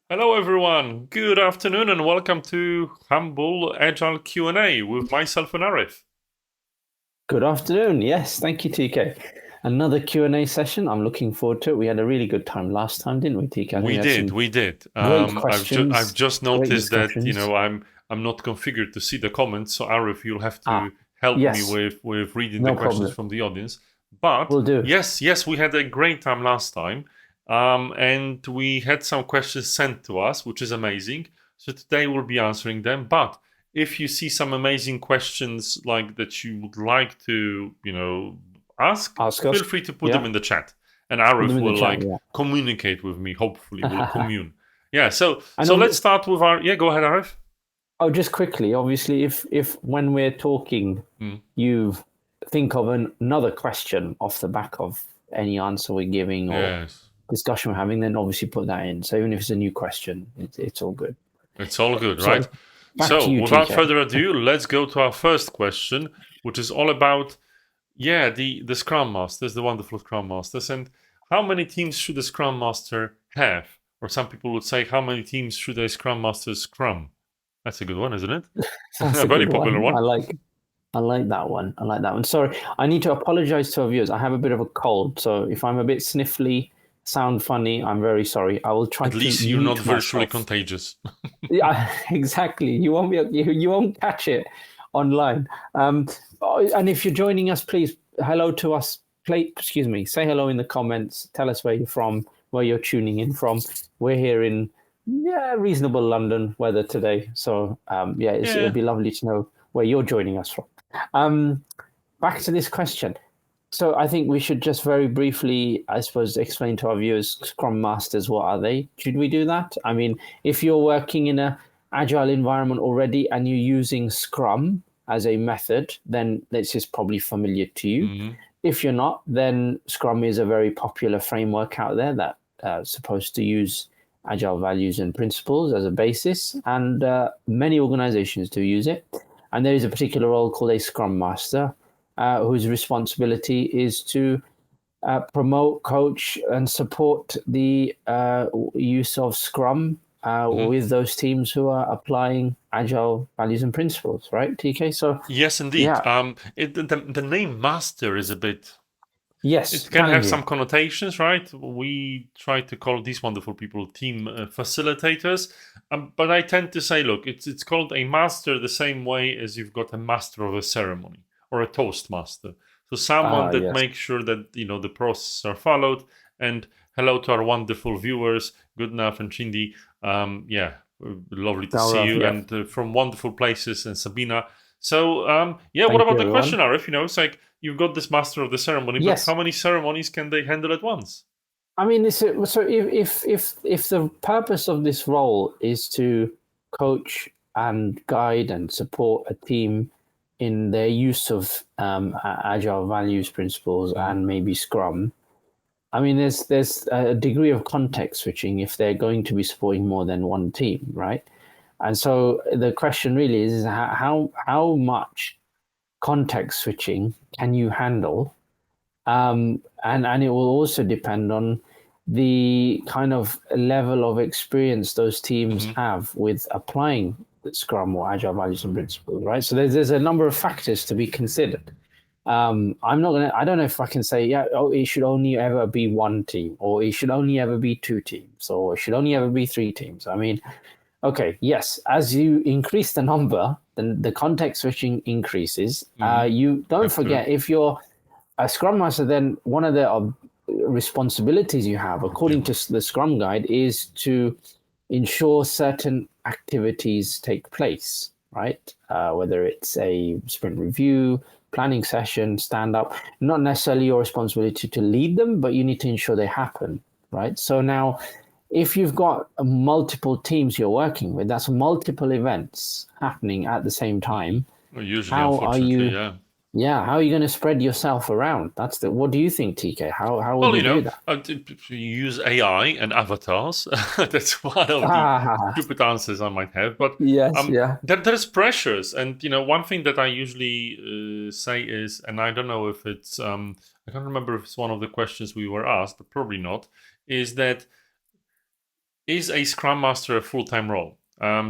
Hello, everyone. Good afternoon, and welcome to Humble Agile Q&A with myself and Arif. Good afternoon. Yes, thank you, TK. Another Q&A session. I'm looking forward to it. We had a really good time last time, didn't we, TK? I think we We had did, some we did. great I've questions, just great noticed that discussions. I'm not configured to see the comments, so Arif, you'll have Ah, to help me yes, with reading the no questions problem. from the audience. But We'll do. yes, we had a great time last time, and we had some questions sent to us, which is amazing. So today we'll be answering them. But if you see some amazing questions like that you would like to, ask, Ask us. feel free to put them Yeah, in the chat, and put them Arif in the will chat. communicate with me. Hopefully, we'll Yeah. commune. Yeah. So And so let's start with our. Yeah, go ahead, Arif. just quickly, obviously, if when we're talking, Mm. you think of another question off the back of any answer we're giving or Yes, discussion we're having, then obviously put that in. So even if it's a new question, it's all good. it's all good, right? So back to So you, without TK. further ado, let's go to our first question, which is all about the Scrum Masters, the wonderful Scrum Masters, and how many teams should a Scrum Master have? Or some people would say, how many teams should a Scrum Master scrum? That's a good one, isn't it? That's A a very good popular one. one. I like that one. I like that one. Sorry, I need to apologize to our viewers. I have a bit of a cold, so if I'm a bit sniffly, sound funny, I'm very sorry. I will try At to least you're not mute virtually myself. contagious. Yeah, exactly. You won't catch it online. And if you're joining us, please hello to us. Excuse me. Say hello in the comments. Tell us where you're from, where you're tuning in from. We're here in reasonable London weather today, so it'll Yeah. be lovely to know where you're joining us from. Um, Back to this question. So I think we should just very briefly, I suppose, explain to our viewers, Scrum Masters, what are they? Should we do that? I mean, if you're working in a agile environment already and you're using Scrum as a method, then this is probably familiar to you. Mhm. If you're not, then Scrum is a very popular framework out there that supposed to use agile values and principles as a basis, and many organizations do use it. And there is a particular role called a Scrum Master, whose responsibility is to promote, coach, and support the use of Scrum Mhm. with those teams who are applying agile values and principles, right, TK? So, Yes, indeed. yeah, The name master is a bit. yes, It can have challenging. some connotations, right? We try to call these wonderful people team facilitators, but I tend to say, look, it's called a master the same way as you've got a master of a ceremony or a toastmaster. So someone Ah, that yes. makes sure that the processes are followed. And hello to our wonderful viewers, Goodenough and Chindi. Lovely to see Gaurav, you, yeah. and from wonderful places, and Sabina. So what Thank about you, the everyone. question, Arif? It's like you've got this master of the ceremony, but Yes. how many ceremonies can they handle at once? I mean, so if the purpose of this role is to coach and guide and support a team in their use of agile values, principles, Mhm. and maybe Scrum, I mean, there's a degree of context switching if they're going to be supporting more than one team, right? And so the question really is how much context switching can you handle, and it will also depend on the kind of level of experience those teams Mhm. have with applying Scrum or Agile values and principles, right? So there's a number of factors to be considered. I'm not gonna. I don't know if I can say, yeah, oh, it should only ever be one team, or it should only ever be two teams, or it should only ever be three teams. I mean, okay, yes, as you increase the number, then the context switching increases. Mhm. You don't That's true. forget, if you're a Scrum Master, then one of the responsibilities you have, according to the Scrum Guide, is to ensure certain activities take place, right? Whether it's a sprint review, planning session, stand up, not necessarily your responsibility to lead them, but you need to ensure they happen, right? So now, if you've got multiple teams you're working with, that's multiple events happening at the same time. Usually, How are unfortunately, you yeah. yeah, how are you going to spread yourself around? That's the. What do you think, TK? How would Well, you do that? you use AI and avatars. That's one of the Ah, stupid answers I might have. But yes, yeah. there's pressures, and one thing that I usually say is, and I don't know if it's, I can't remember if it's one of the questions we were asked, but probably not, is that is a Scrum Master a full-time role?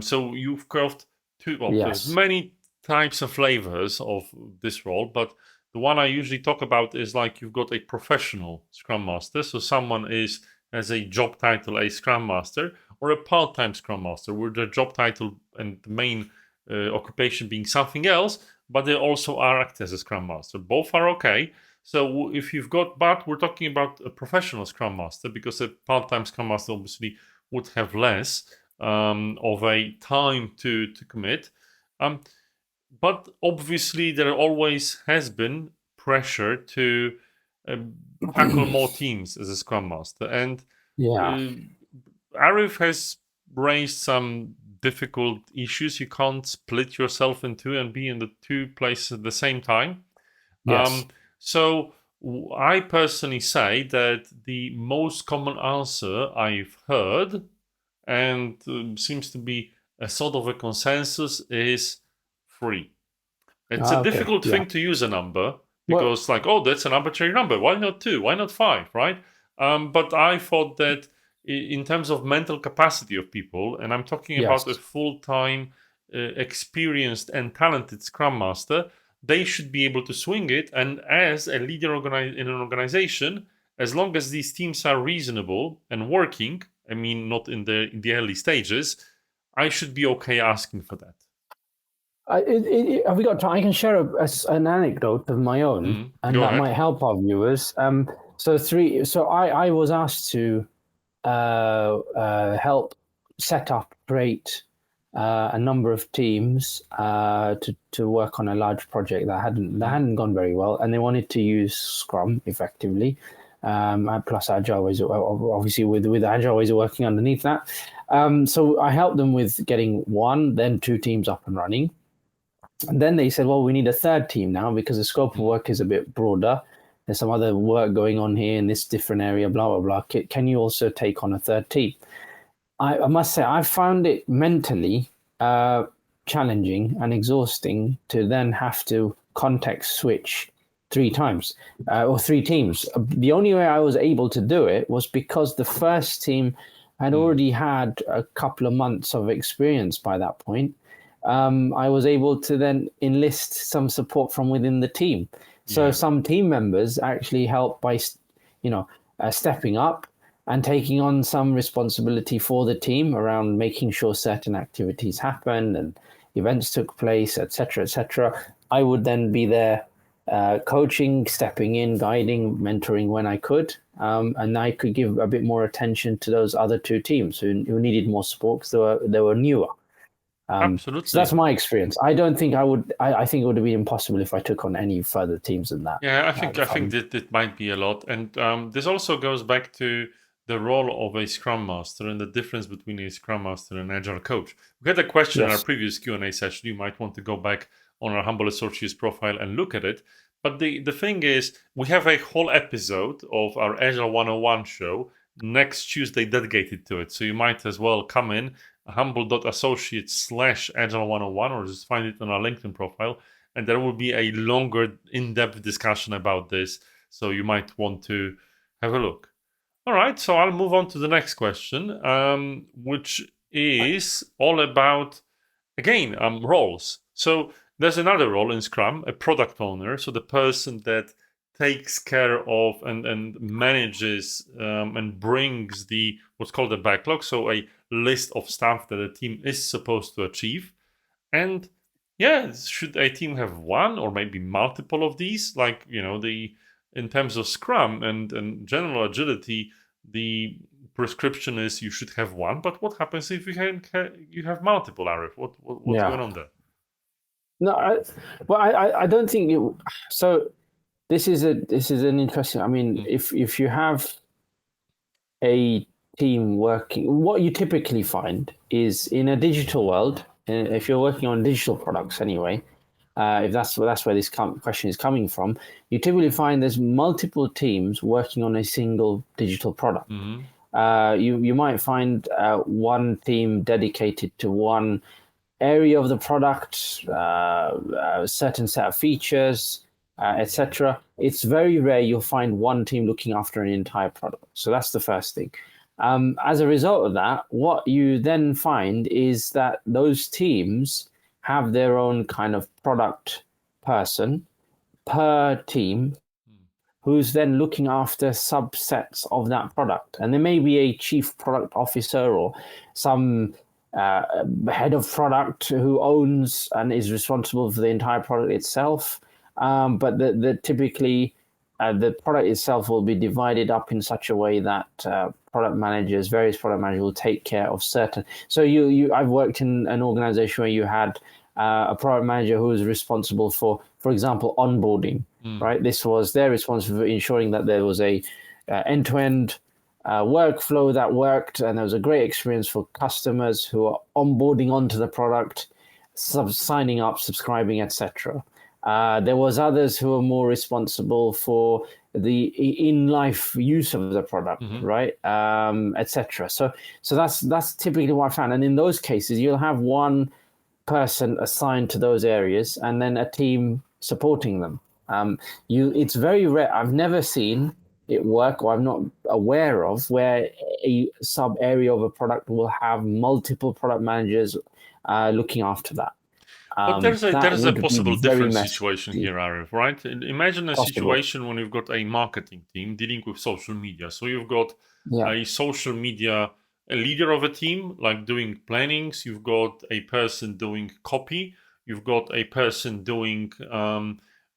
So you've got there's Yes. many types and flavors of this role, but the one I usually talk about is like you've got a professional Scrum Master. So someone is as a job title a Scrum Master or a part-time Scrum Master, where the job title and the main occupation being something else, but they also are act as a Scrum Master. Both are okay. So if you've got, but we're talking about a professional Scrum Master because a part-time Scrum Master obviously would have less of a time to commit. Um, but obviously, there always has been pressure to tackle more teams as a Scrum Master, and Yeah. uh, Arif has raised some difficult issues. You can't split yourself in two and be in the two places at the same time. Yes. So I personally say that the most common answer I've heard and seems to be a sort of a consensus is 3. It's a Okay. difficult Yeah. thing to use a number Well. because, like, oh, that's an arbitrary number. Why not 2? Why not 5? Right? But I thought that in terms of mental capacity of people, and I'm talking about a Yes. full-time, experienced and talented Scrum Master, they should be able to swing it. And as a leader in an organization, as long as these teams are reasonable and working, I mean, not in the early stages, I should be okay asking for that. Have we got time? I can share an anecdote of my own, and Go that ahead. might help our viewers. So I was asked to help set up, create a number of teams to work on a large project Mhm. that hadn't gone very well, and they wanted to use Scrum effectively. And plus Agile ways, obviously with Agile ways of working underneath that. So I helped them with getting one, then two teams up and running. And then they said, well, we need a third team now because the scope of Mhm. work is a bit broader. There's some other work going on here in this different area, blah, blah, blah. Can you also take on a third team? I must say, I found it mentally challenging and exhausting to then have to context switch 3 times or 3 teams. The only way I was able to do it was because the first team had Mm. already had a couple of months of experience by that point. I was able to then enlist some support from within the team. So Yeah. some team members actually helped by, stepping up and taking on some responsibility for the team around making sure certain activities happened and events took place, etc., etc. I would then be there coaching, stepping in, guiding, mentoring when I could. And I could give a bit more attention to those other 2 teams who needed more support because they were newer. So that's Absolutely. my experience. I don't think I would. I think it would have been impossible if I took on any further teams than that. Yeah, I If think I'm that might be a lot, and this also goes back to the role of a Scrum Master and the difference between a Scrum Master and Agile coach. We had a question in our yes, previous Q&A session. You might want to go back on our Humble Associates profile and look at it. But the thing is, we have a whole episode of our Agile 101 show next Tuesday dedicated to it. So you might as well come in humble.associates/Agile 101 or just find it on our LinkedIn profile and there will be a longer, in-depth discussion about this. So you might want to have a look. All right, so I'll move on to the next question, which is all about again roles. So there's another role in Scrum, a product owner. So the person that takes care of and manages and brings the what's called a backlog, so a list of stuff that a team is supposed to achieve. And yeah, should a team have one or maybe multiple of these? Like, the in terms of Scrum and general agility, the prescription is you should have one. But what happens if you have multiple, Arif? What's yeah. going on there? No, I don't think it. So this is an interesting. I mean, Mm, if you have a team working, what you typically find is in a digital world, if you're working on digital products anyway, if that's where this question is coming from, you typically find there's multiple teams working on a single digital product. mhm, You might find one team dedicated to one area of the product, a certain set of features, etc. It's very rare you'll find one team looking after an entire product. So that's the first thing. As a result of that, what you then find is that those teams have their own kind of product person per team Mm. who's then looking after subsets of that product. And there may be a chief product officer or some uh, head of product who owns and is responsible for the entire product itself. But the typically the product itself will be divided up in such a way that various product managers, will take care of certain. So I've worked in an organization where you had a product manager who was responsible for example, onboarding. Mm. Right, this was their responsibility for ensuring that there was a end-to-end workflow that worked, and there was a great experience for customers who are onboarding onto the product, signing up, subscribing, etc. There was others who were more responsible for the in-life use of the product, Mm-hmm. right, etc. So that's typically what I found, and in those cases, you'll have one person assigned to those areas, and then a team supporting them. It's very rare. I've never seen it work, or I'm not aware of where a sub area of a product will have multiple product managers looking after that. But there That is a would be possible very different messy, situation here, Arif, right? Imagine a possible. situation when you've got a marketing team dealing with social media. So you've got Yeah, a social media a leader of a team, like doing plannings. You've got a person doing copy. You've got a person doing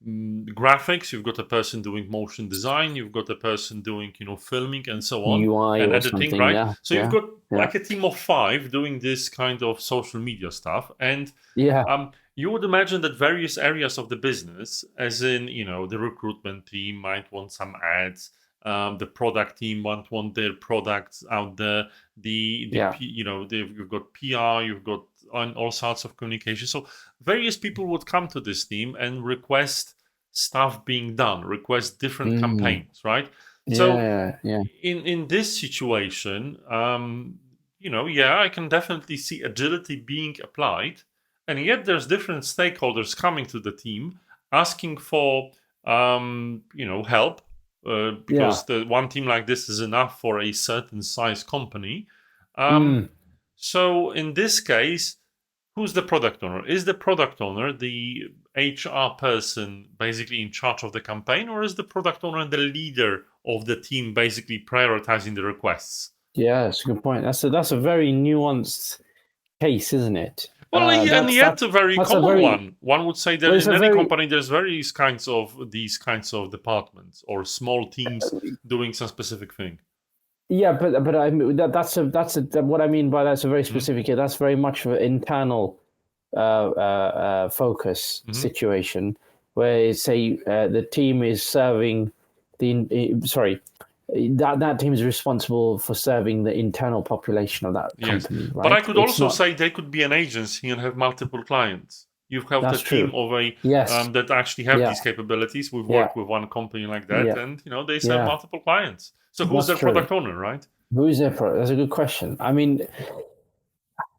graphics. You've got a person doing motion design. You've got a person doing filming and so on UI and or editing, something. right? Yeah, So you've yeah, got yeah, like a team of 5 doing this kind of social media stuff, and yeah, you would imagine that various areas of the business, as in, the recruitment team might want some ads, the product team want their products out there, yeah. you've got PR, you've got on all sorts of communication. So various people would come to this team and request stuff being done, request different Mm, campaigns, right? So yeah, yeah, in this situation, yeah, I can definitely see agility being applied, and yet there's different stakeholders coming to the team asking for help, yeah. because the one team like this is enough for a certain size company. Um, Mm, so in this case, who's the product owner? Is the product owner the HR person basically in charge of the campaign, or is the product owner the leader of the team basically prioritizing the requests? yeah, that's a good point. That's a very nuanced case, isn't it? Well, and yet a very That's a common very one. One would say that well, it's in a any very company there's various kinds of these kinds of departments or small teams doing some specific thing. yeah, but I mean, what I mean by that's a very Mm-hmm. specific. That's very much of an internal focus Mm-hmm. situation where say the team is serving sorry, that team is responsible for serving the internal population of that Yes, company, but I right? could It's also not. say they could be an agency and have multiple clients. You've got a That's team true. of a Yes. that actually have Yeah. these capabilities. We've Yeah. worked with one company like that, Yeah. and they serve Yeah. multiple clients. So who's That's their true. product owner, right? Who is their product? That's a good question. I mean,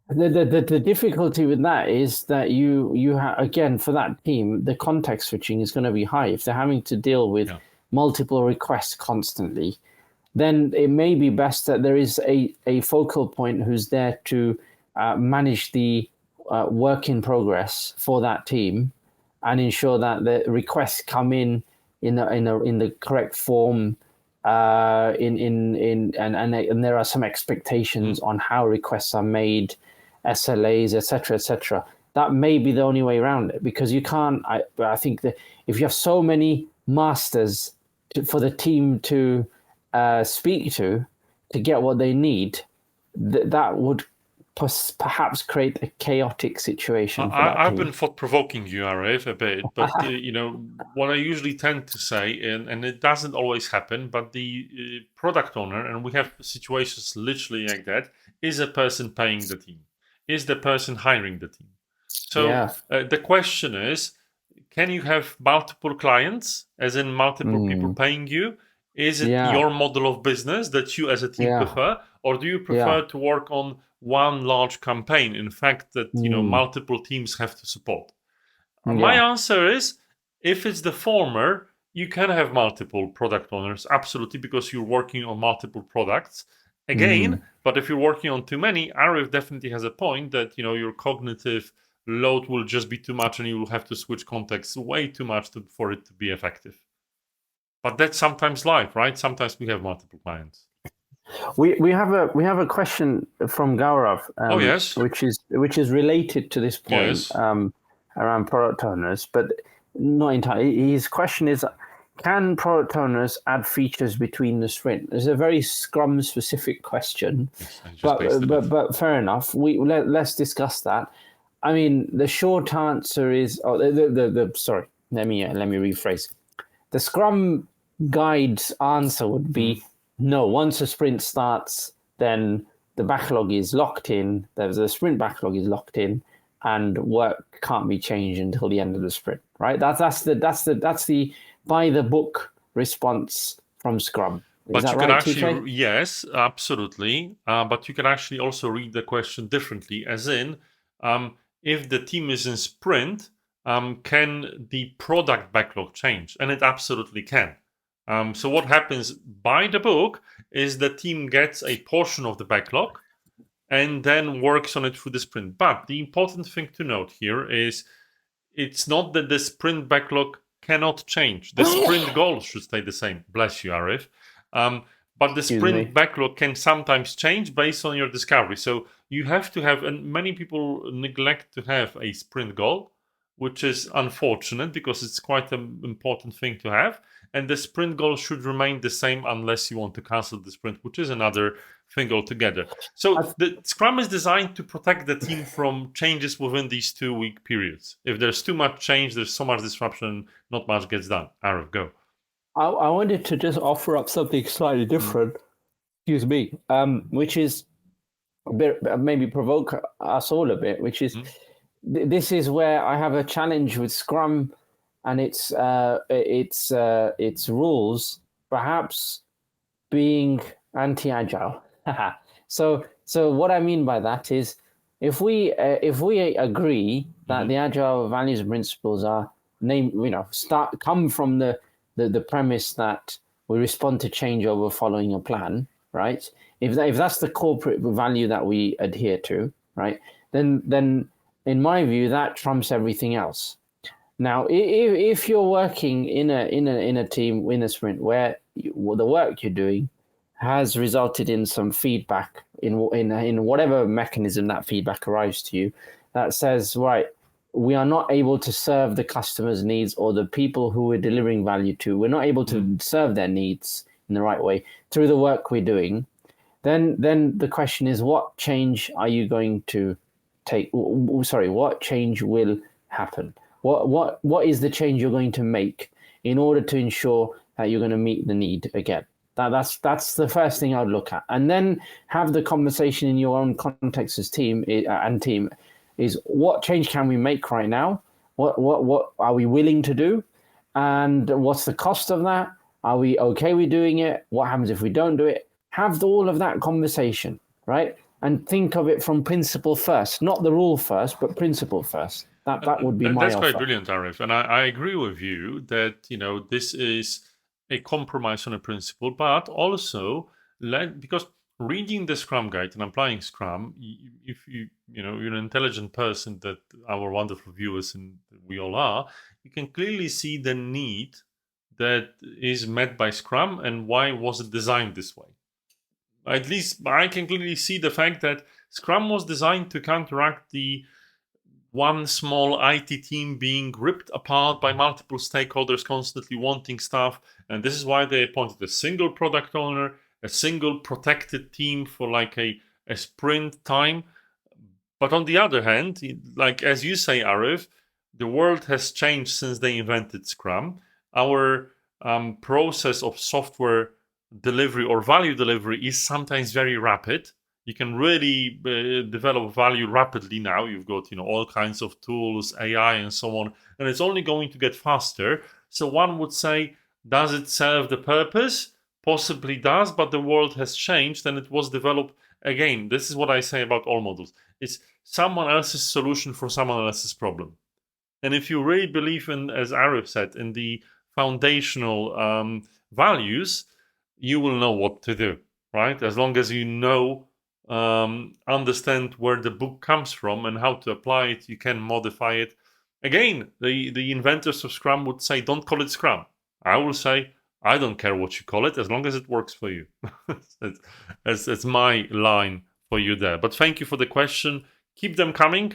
the difficulty with that is that again, for that team, the context switching is going to be high if they're having to deal with Yeah. multiple requests constantly. Then it may be best that there is a focal point who's there to manage the work in progress for that team and ensure that the requests come in the correct form, and there are some expectations Mm-hmm. on how requests are made, SLAs, etc., etc. That may be the only way around it, because you can't. I think that if you have so many masters for the team to speak to get what they need, that would perhaps create a chaotic situation for that I've been team. thought provoking you, Arif, a bit, but what I usually tend to say, and it doesn't always happen, but the product owner, and we have situations literally like that, is a person paying the team, is the person hiring the team. So Yeah. the question is, can you have multiple clients, as in multiple people Mm. paying you? Is it Yeah. your model of business that you as a team Yeah. prefer, or do you Yeah. prefer to work on one large campaign, in fact, that Mm. multiple teams have to support? My Yeah. answer is, if it's the former, you can have multiple product owners, absolutely, because you're working on multiple products. again. But if you're working on too many, Arif definitely has a point that your cognitive load will just be too much, and you will have to switch contexts way too much for it to be effective. But that's sometimes life, right? Sometimes we have multiple clients. We have a question from Gaurav, Oh yes, which is related to this point, yes. Around product owners, but not entirely. His question is, can product owners add features between the sprint? It's a very Scrum specific question, Yes, I just pasted it. but fair enough. Let's discuss that. I mean, the short answer is, sorry. Let me rephrase. The Scrum guide's answer would be no. Once a sprint starts, then the backlog is locked in. The sprint backlog is locked in, and work can't be changed until the end of the sprint. Right? That's the by the book response from Scrum. Is But that you can right, actually, TK? yes, absolutely. But you can actually also read the question differently, as in, if the team is in sprint, can the product backlog change? And it absolutely can. So what happens by the book is the team gets a portion of the backlog and then works on it through the sprint. But the important thing to note here is it's not that the sprint backlog cannot change. The sprint goals should stay the same. Bless you, Arif. But the Excuse me. sprint backlog can sometimes change based on your discovery. So you have to have, and many people neglect to have a sprint goal, which is unfortunate because it's quite an important thing to have. And the sprint goal should remain the same unless you want to cancel the sprint, which is another thing altogether. So the Scrum is designed to protect the team from changes within these 2-week periods. If there's too much change, there's so much disruption, not much gets done. Arif, go. I wanted to just offer up something slightly different. Excuse me. Which is a bit, maybe provoke us all a bit. Which is this is where I have a challenge with Scrum and its rules, perhaps being anti-agile. So what I mean by that is, if we agree that the agile values and principles are come from the premise that we respond to change over following a plan, right? If that's the corporate value that we adhere to, right, then in my view that trumps everything else. Now, if you're working in a team in a sprint where the work you're doing has resulted in some feedback in whatever mechanism that feedback arrives to you, that says, right, we are not able to serve the customer's needs or the people who we're delivering value to. We're not able to serve their needs in the right way through the work we're doing. Then the question is, what change are you going to take? Sorry, what change will happen? What is the change you're going to make in order to ensure that you're going to meet the need again? That's the first thing I'd look at, and then have the conversation in your own context as team is what change can we make right now? What are we willing to do, and what's the cost of that? Are we okay with doing it? What happens if we don't do it? Have all of that conversation, right? And think of it from principle first, not the rule first, but principle first. That would be my That's offer. quite brilliant, Arif. And I agree with you that, this is a compromise on a principle, but also because reading the Scrum guide and applying Scrum, if you're an intelligent person that our wonderful viewers and we all are, you can clearly see the need that is met by Scrum and why was it designed this way. At least I can clearly see the fact that Scrum was designed to counteract the one small IT team being ripped apart by multiple stakeholders constantly wanting stuff. And this is why they appointed a single product owner, a single protected team for like a sprint time. But on the other hand, like as you say, Arif, the world has changed since they invented Scrum. Our process of software delivery or value delivery is sometimes very rapid. You can really develop value rapidly now. You've got all kinds of tools, AI, and so on, and it's only going to get faster. So one would say, does it serve the purpose? Possibly does, but the world has changed and it was developed again. This is what I say about all models. It's someone else's solution for someone else's problem. And if you really believe in, as Arif said, in the foundational values, you will know what to do. right? As long as you know, understand where the book comes from and how to apply it, you can modify it. Again, the inventors of Scrum would say, don't call it Scrum. I will say, I don't care what you call it, as long as it works for you. That's my line for you there. But thank you for the question. Keep them coming.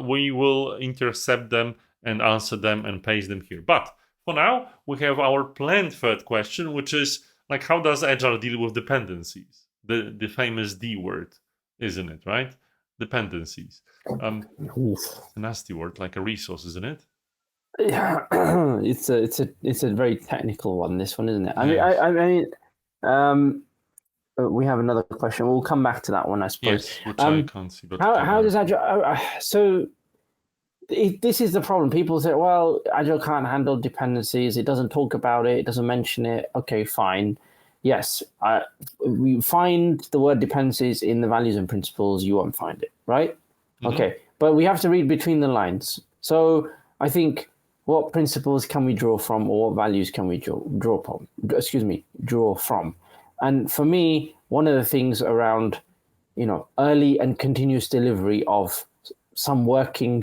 We will intercept them and answer them and paste them here. But for now, we have our planned third question, which is like, how does Agile deal with dependencies? The famous D word, isn't it? Right? Dependencies. It's a nasty word, like a resource, isn't it? Yeah, it's a very technical one. This one, isn't it? Yes. I mean, we have another question. We'll come back to that one, I suppose. Yes, which I can't see. But How does Agile? So this is the problem. People say, "Well, Agile can't handle dependencies. It doesn't talk about it. It doesn't mention it." Okay, fine. Yes, we find the word dependencies in the values and principles. You won't find it, right? Okay, but we have to read between the lines. So I think, what principles can we draw from, or what values can we draw from? Excuse me, draw from. And for me, one of the things around, early and continuous delivery of some working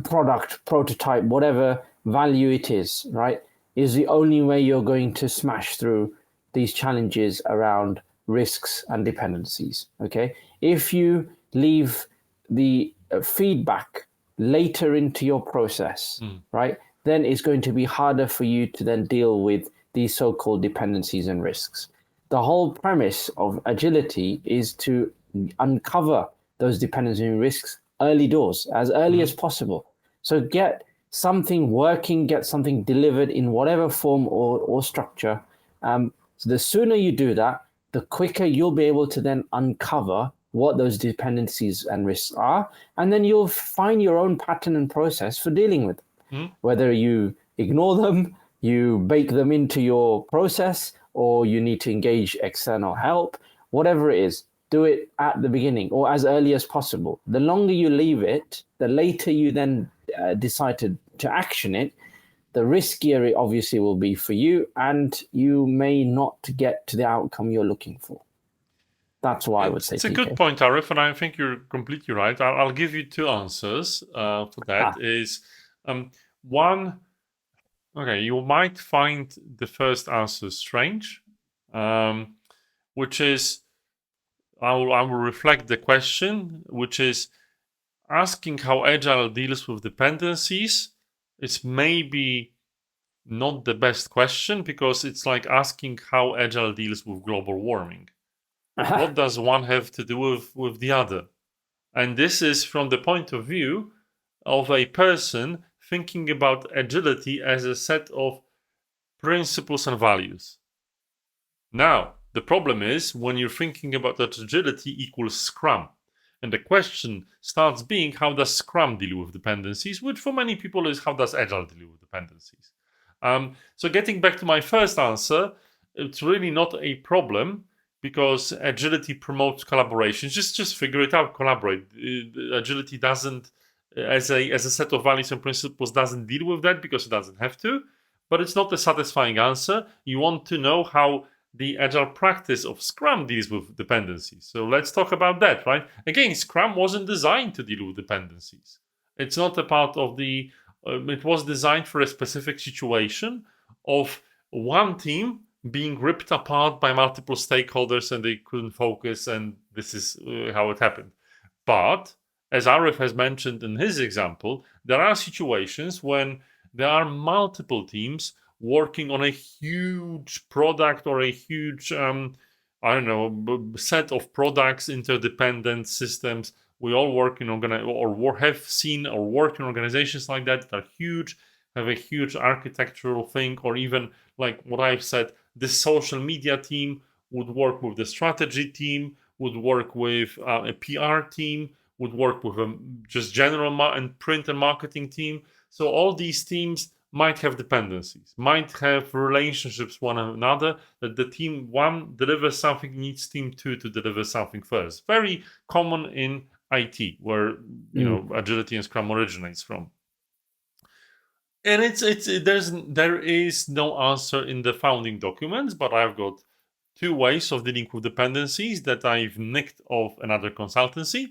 product, prototype, whatever value it is, right, is the only way you're going to smash through these challenges around risks and dependencies. Okay, if you leave the feedback later into your process, right, then it's going to be harder for you to then deal with these so-called dependencies and risks. The whole premise of agility is to uncover those dependencies and risks early doors, as early as possible. So get something working, get something delivered in whatever form or structure. So the sooner you do that, the quicker you'll be able to then uncover what those dependencies and risks are, and then you'll find your own pattern and process for dealing with them. Whether you ignore them, you bake them into your process, or you need to engage external help, whatever it is, do it at the beginning or as early as possible. The longer you leave it, the later you then decide to action it, the riskier it obviously will be for you, and you may not get to the outcome you're looking for. That's why I would say it's a TK. good point, Arif, and I think you're completely right. I'll give you two answers for that. Is one, okay, you might find the first answer strange, which is, I will reflect the question, which is asking how Agile deals with dependencies. It's maybe not the best question, because it's like asking how Agile deals with global warming. What does one have to do with the other? And this is from the point of view of a person thinking about agility as a set of principles and values. Now, the problem is when you're thinking about that agility equals Scrum. And the question starts being, how does Scrum deal with dependencies? Which for many people is, how does Agile deal with dependencies? So getting back to my first answer, it's really not a problem, because agility promotes collaboration. Just figure it out, collaborate. Agility doesn't, as a set of values and principles, doesn't deal with that, because it doesn't have to. But it's not a satisfying answer. You want to know how the agile practice of Scrum deals with dependencies. So let's talk about that, right? Again, Scrum wasn't designed to deal with dependencies. It's not a part of the, it was designed for a specific situation of one team being ripped apart by multiple stakeholders and they couldn't focus, and this is how it happened. But as Arif has mentioned in his example, there are situations when there are multiple teams working on a huge product or a huge, I don't know, set of products, interdependent systems. We all work in have seen or work in organizations like that are huge, have a huge architectural thing, or even like what I've said, the social media team would work with the strategy team, would work with a PR team, would work with a just general and print and marketing team. So all these teams might have dependencies, might have relationships one another, that the team one delivers something, needs team two to deliver something first. Very common in IT, where agility and Scrum originates from. And there is no answer in the founding documents, but I've got two ways of dealing with dependencies that I've nicked off another consultancy,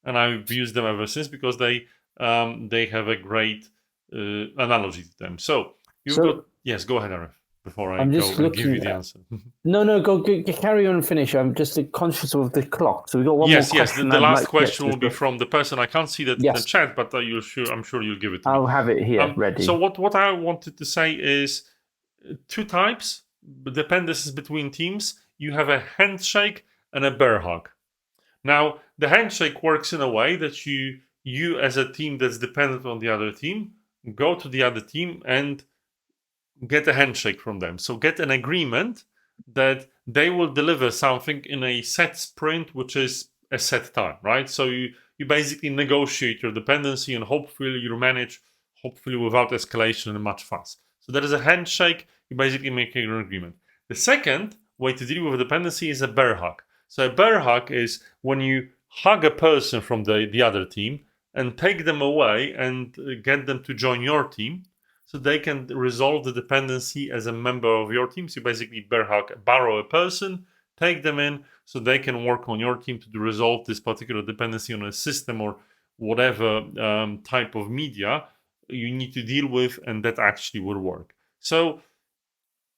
and I've used them ever since because they have a great analogy to them. So you've got, So yes, go ahead, Arif, before I I'm go just and give you looking the at, answer. no, go carry on and finish. I'm just conscious of the clock. So we got one more Yes. The, question the I'd last like to get question to. will be So from the person. I can't see that in the yes, chat, but I'm sure you'll give it to me. I'll have it here So ready. what I wanted to say is two types dependencies between teams. You have a handshake and a bear hug. Now the handshake works in a way that you as a team that's dependent on the other team go to the other team and get a handshake from them. So get an agreement that they will deliver something in a set sprint, which is a set time, right? So you basically negotiate your dependency and hopefully you manage, hopefully without escalation and much fuss. So that is a handshake. You basically make an agreement. The second way to deal with a dependency is a bear hug. So a bear hug is when you hug a person from the other team and take them away and get them to join your team so they can resolve the dependency as a member of your team. So you basically borrow a person, take them in, so they can work on your team to resolve this particular dependency on a system or whatever type of media you need to deal with, and that actually will work. So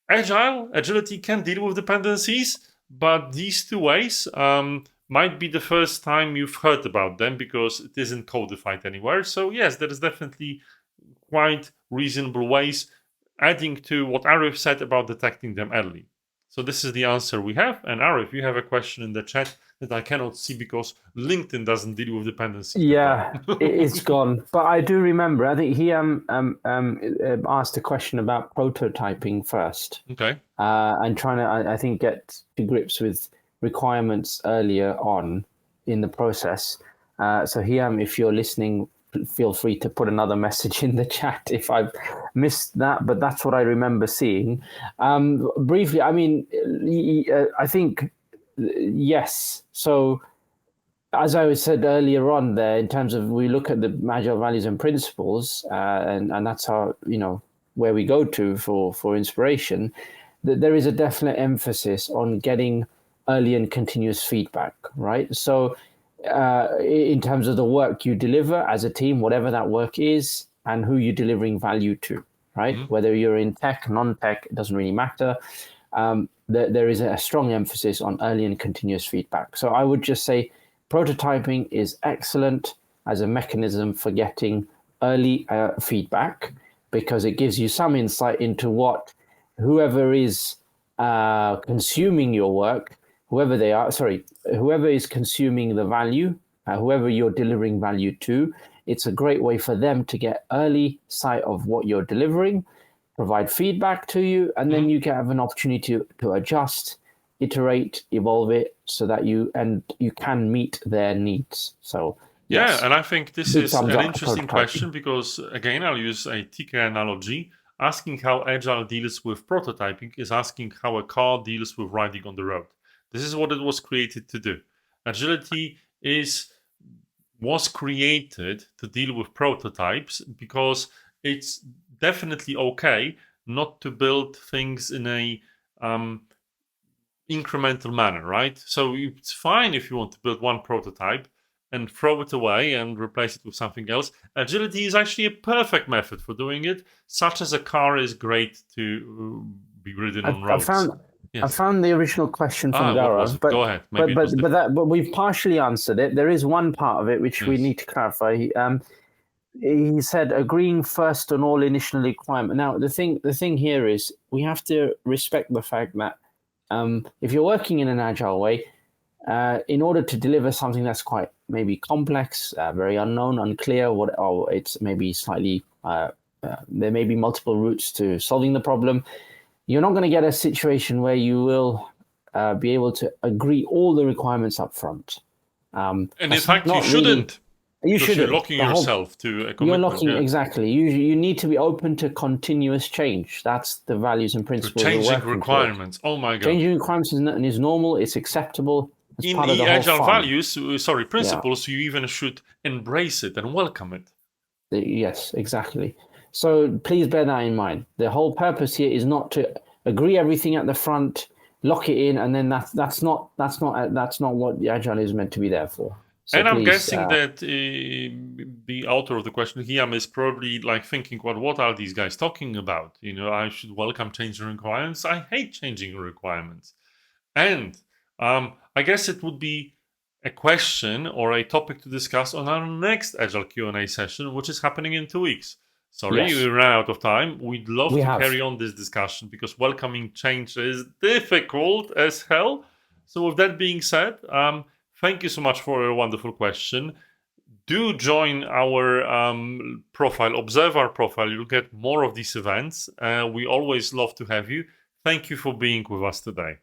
agility can deal with dependencies, but these two ways might be the first time you've heard about them because it isn't codified anywhere. So yes, there is definitely quite reasonable ways, adding to what Arif said about detecting them early. So this is the answer we have. And Arif, you have a question in the chat that I cannot see because LinkedIn doesn't deal with dependencies. Yeah, it's gone. But I do remember. I think he asked a question about prototyping first, Okay. and trying to I think get to grips with requirements earlier on in the process. So Hiam, if you're listening, feel free to put another message in the chat if I've missed that. But that's what I remember seeing. Briefly, I mean, I think yes. So as I said earlier on there, in terms of we look at the agile values and principles, and that's our, where we go to for inspiration, that there is a definite emphasis on getting early and continuous feedback, right? So in terms of the work you deliver as a team, whatever that work is, and who you're delivering value to, right? Mhm. Whether you're in tech, non-tech, it doesn't really matter. There is a strong emphasis on early and continuous feedback. So I would just say prototyping is excellent as a mechanism for getting early feedback because it gives you some insight into what whoever is consuming your work, whoever they are, whoever is consuming the value, whoever you're delivering value to, it's a great way for them to get early sight of what you're delivering, provide feedback to you, and then you can have an opportunity to adjust, iterate, evolve it so that you can meet their needs. So Yeah, yes, and I think this big is thumbs an up to interesting prototyping. question because, again, I'll use a TK analogy. Asking how Agile deals with prototyping is asking how a car deals with riding on the road. This is what it was created to do. Agility was created to deal with prototypes because it's definitely okay not to build things in a incremental manner, right? So it's fine if you want to build one prototype and throw it away and replace it with something else. Agility is actually a perfect method for doing it, such as a car is great to be ridden I, on I roads. found I Yes. found the original question from What was Gaurav, it? Go ahead. Maybe but it was but but different. that but we've partially answered it. There is one part of it which we Yes. need to clarify. He said agreeing first on all initial requirement. Now the thing here is we have to respect the fact that if you're working in an agile way, in order to deliver something that's quite maybe complex, very unknown, unclear, or it's maybe slightly there may be multiple routes to solving the problem. You're not going to get a situation where you will be able to agree all the requirements up front. And in That's fact, you not really. shouldn't You because you're shouldn't. locking The whole yourself to a you're commitment. looking Yeah. exactly. You need to be open to continuous change. That's the values and To principles we're changing working towards. requirements. Oh my God. Changing requirements is normal. It's acceptable. It's In part of the whole agile fun. values, Yeah. principles, you even should embrace it and welcome it. Yes. Exactly. So please bear that in mind. The whole purpose here is not to agree everything at the front, lock it in, and then that's not what the agile is meant to be there for. So And I'm please, guessing that the author of the question, Hiam, is probably like thinking, well, what are these guys talking about? I should welcome changing requirements. I hate changing requirements. And I guess it would be a question or a topic to discuss on our next Agile Q&A session, which is happening in 2 weeks. Sorry, yes, we ran out of time. We'd love we to have. carry on this discussion because welcoming change is difficult as hell. So, with that being said, thank you so much for a wonderful question. Do join our profile, observe our profile. You'll get more of these events. We always love to have you. Thank you for being with us today.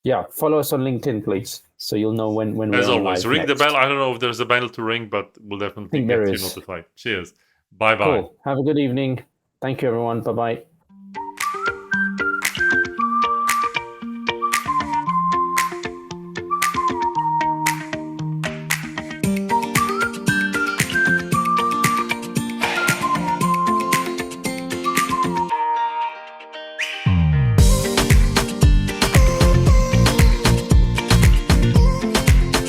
Yeah, follow us on LinkedIn, please, so you'll know when we're As on always, live ring the next. bell. I don't know if there's a bell to ring, but we'll I definitely think there get you is. notified. Cheers. Bye bye. Cool. Have a good evening. Thank you, everyone. Bye bye.